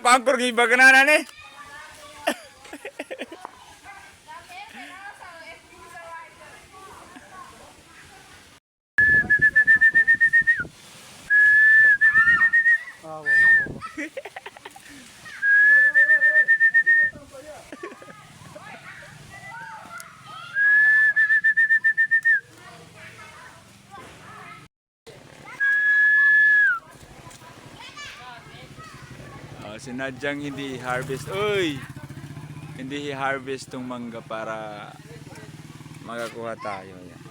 kuangkor giba kanana ni. Sinadyang hindi harvest. Uy! Hindi i-harvest tong mangga para makakuha tayo. Yan.